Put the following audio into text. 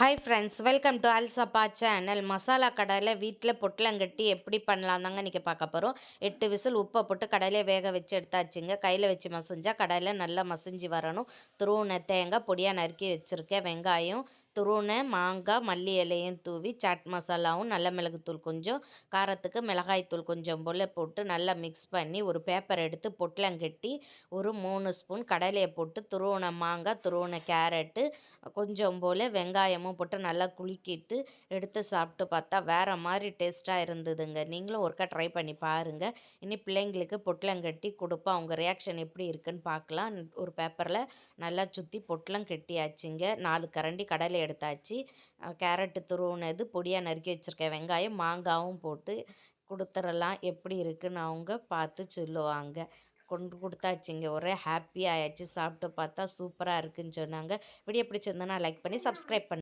Hi friends, welcome to அல்சப்பா channel. Masala கடாயில் வீட்டில் பொட்டலங்கட்டி எப்படி பண்ணலாம் தாங்க இன்றைக்கி பார்க்க போகிறோம். 8 விசில் உப்பை போட்டு கடாயிலே வேக வச்சு எடுத்தாச்சுங்க. கையில் வச்சு மசிஞ்சா கடாயில் நல்லா மசிஞ்சு வரணும். துருவின தேங்காய் பொடியாக நறுக்கி வச்சுருக்கேன், வெங்காயம், துருவின மாங்காய், மல்லி இலையும் தூவி சாட் மசாலாவும் நல்ல மிளகுத்தூள் கொஞ்சம், காரத்துக்கு மிளகாய்த்தூள் கொஞ்சம் போல் போட்டு நல்லா மிக்ஸ் பண்ணி ஒரு பேப்பர் எடுத்து பொட்டலங்கட்டி ஒரு 3 ஸ்பூன் கடலையை போட்டு துருவின மாங்காய், துருவின கேரட்டு, கொஞ்சம் போல் வெங்காயமும் போட்டு நல்லா குலுக்கிட்டு எடுத்து சாப்பிட்டு பார்த்தா வேறு மாதிரி டேஸ்ட்டாக இருந்ததுங்க. நீங்களும் ஒருக்கா ட்ரை பண்ணி பாருங்கள். இனி பிள்ளைங்களுக்கு பொட்டலங்கட்டி கொடுப்போம், அவங்க ரியாக்ஷன் எப்படி இருக்குன்னு பார்க்கலாம். ஒரு பேப்பரில் நல்லா சுற்றி பொட்டலம் கட்டியாச்சுங்க. 4 கரண்டி கடலை எடுத்தாச்சு. கேரட்டு துருவுனது, பொடியாக நறுக்கி வச்சுருக்கேன் வெங்காயம், மாங்காவும் போட்டு கொடுத்துடலாம். எப்படி இருக்குன்னு அவங்க பார்த்து சொல்லுவாங்க. கொண்டு கொடுத்தாச்சுங்க. ஒரே ஹாப்பி ஆயாச்சு. சாப்பிட்டு பார்த்தா சூப்பராக இருக்குன்னு சொன்னாங்க. வீடியோ பிடிச்சிருந்தனா லைக் பண்ணி சப்ஸ்கிரைப் பண்ணி